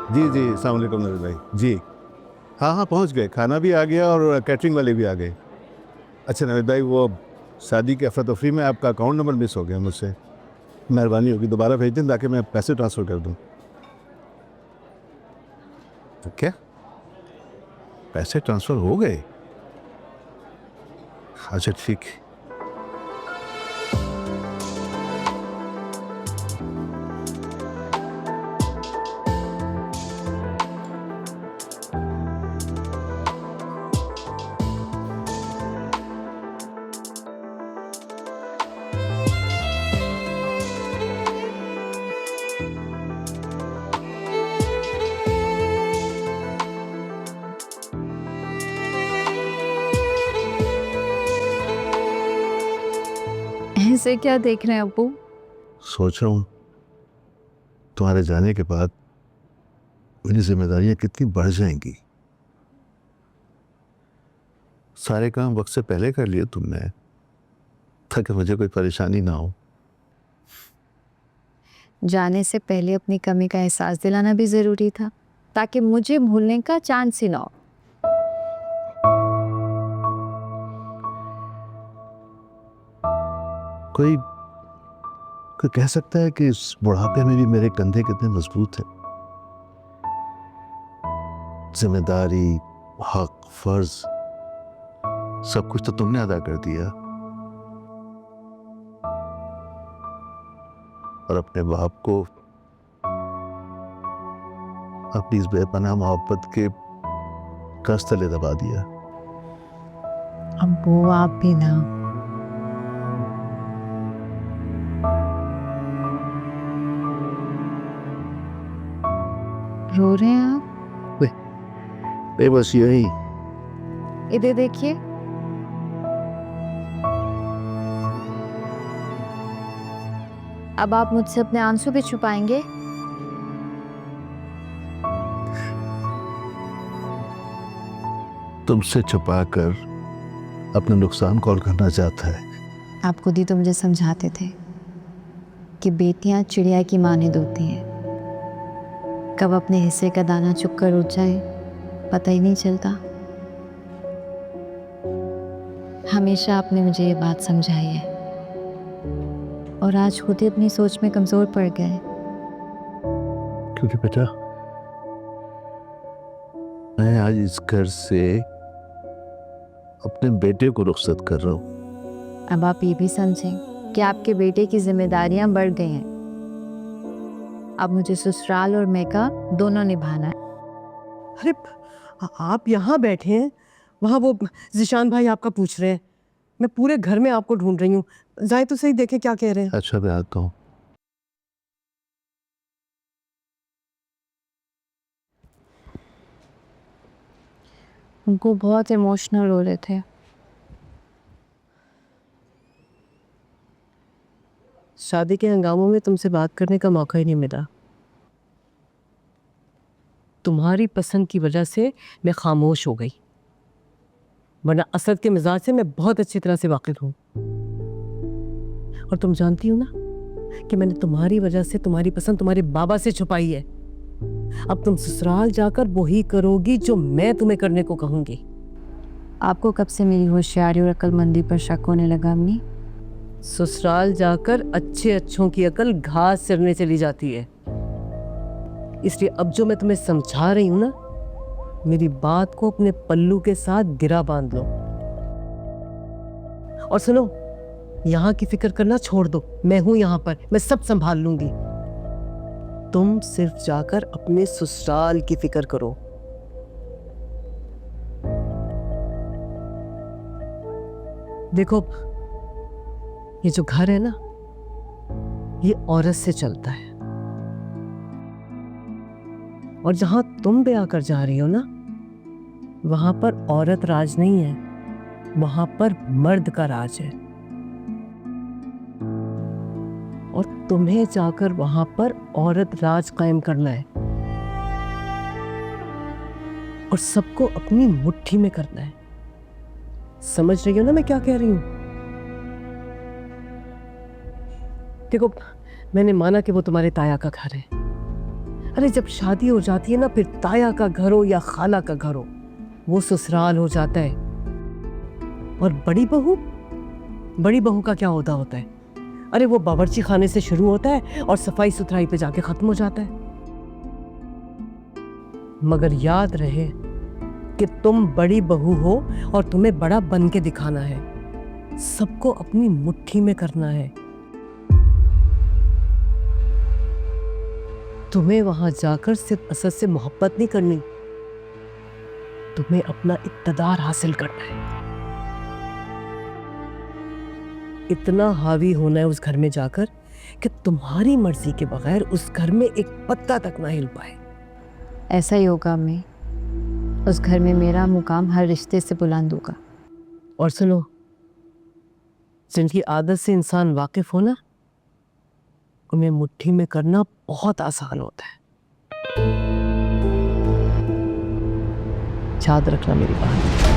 जी जी, अस्सलाम वालेकुम नवीद भाई जी। हाँ हाँ, पहुंच गए, खाना भी आ गया और कैटरिंग वाले भी आ गए। अच्छा नवीद भाई, वो शादी की अफरा तफरी में आपका अकाउंट नंबर मिस हो गया मुझसे, मेहरबानी होगी दोबारा भेज दें ताकि मैं पैसे ट्रांसफ़र कर दूं। तो क्या पैसे ट्रांसफ़र हो गए? अच्छा ठीक है। ऐसे क्या देख रहे हैं अब्बू? सोच रहा हूँ तुम्हारे जाने के बाद मेरी जिम्मेदारियां कितनी बढ़ जाएंगी। सारे काम वक्त से पहले कर लिए तुमने ताकि मुझे कोई परेशानी ना हो। जाने से पहले अपनी कमी का एहसास दिलाना भी जरूरी था ताकि मुझे भूलने का चांस ही ना हो। कोई कोई कह सकता है कि इस बुढ़ापे में भी मेरे कंधे कितने मजबूत हैं। जिम्मेदारी, हक, फर्ज सब कुछ तो तुमने अदा कर दिया और अपने बाप को अपनी इस बेपनाह मोहब्बत के कर्ज तले दबा दिया। अब्बू आप भी ना। रो रहे हैं आप? बस यही। इधर देखिए। अब आप मुझसे अपने आंसू भी छुपाएंगे? तुमसे छुपाकर अपना नुकसान कौन करना चाहता है? आप खुद ही तो मुझे समझाते थे कि बेटियां चिड़िया की मानिंद होती हैं, कब अपने हिस्से का दाना चुग कर उठ जाए पता ही नहीं चलता। हमेशा आपने मुझे ये बात समझाई है और आज खुद ही अपनी सोच में कमजोर पड़ गए। क्योंकि बेटा, मैं आज इस घर से अपने बेटे को रुखसत कर रहा हूँ। अब आप ये भी समझें कि आपके बेटे की जिम्मेदारियां बढ़ गई हैं। अब मुझे ससुराल और मेका दोनों निभाना है। अरे आप यहाँ बैठे हैं, वहाँ वो जिशान भाई आपका पूछ रहे हैं। मैं पूरे घर में आपको ढूंढ रही हूँ, जाए तो सही देखें क्या कह रहे हैं। अच्छा मैं आता हूँ। उनको बहुत इमोशनल हो रहे थे। शादी के हंगामों में तुमसे बात करने का मौका ही नहीं मिला। तुम्हारी पसंद की वजह से मैं खामोश हो गई, वरना असद के मिजाज से मैं बहुत अच्छी तरह से वाकिफ हूँ। और तुम जानती हो ना कि मैंने तुम्हारी वजह से तुम्हारी पसंद तुम्हारे बाबा से छुपाई है। अब तुम ससुराल जाकर वही करोगी जो मैं तुम्हें करने को कहूंगी। आपको कब से मेरी होशियारी और अक्लमंदी पर शक होने लगा अम्मी? ससुराल जाकर अच्छे अच्छों की अकल घास सिरने चली जाती है। इसलिए अब जो मैं तुम्हें समझा रही हूं ना, मेरी बात को अपने पल्लू के साथ गिरा बांध लो। और सुनो, यहाँ की फिक्र करना छोड़ दो, मैं हूं यहाँ पर, मैं सब संभाल लूंगी। तुम सिर्फ जाकर अपने ससुराल की फिक्र करो। देखो, ये जो घर है ना, ये औरत से चलता है। और जहां तुम ब्याह कर जा रही हो ना, वहां पर औरत राज नहीं है, वहां पर मर्द का राज है। और तुम्हें जाकर वहां पर औरत राज कायम करना है और सबको अपनी मुट्ठी में करना है। समझ रही हो ना मैं क्या कह रही हूं? देखो, मैंने माना कि वो तुम्हारे ताया का घर है, अरे जब शादी हो जाती है ना, फिर ताया का घर हो या खाला का घर हो, वो ससुराल हो जाता है। और बड़ी बहू का क्या होता है? अरे वो बावर्ची खाने से शुरू होता है और सफाई सुथराई पे जाके खत्म हो जाता है। मगर याद रहे कि तुम बड़ी बहू हो और तुम्हें बड़ा बन के दिखाना है, सबको अपनी मुट्ठी में करना है। तुम्हें वहां जाकर सिर्फ असद से मोहब्बत नहीं करनी, तुम्हें अपना इक़्तिदार हासिल करना है। इतना हावी होना है उस घर में जाकर कि तुम्हारी मर्जी के बगैर उस घर में एक पत्ता तक ना हिल पाए। ऐसा ही होगा अम्मी, उस घर में मेरा मुकाम हर रिश्ते से बुलंद होगा। और सुनो, जिनकी आदत से इंसान वाकिफ हो ना, उन्हें मुट्ठी में करना बहुत आसान होता है। याद रखना मेरी बात।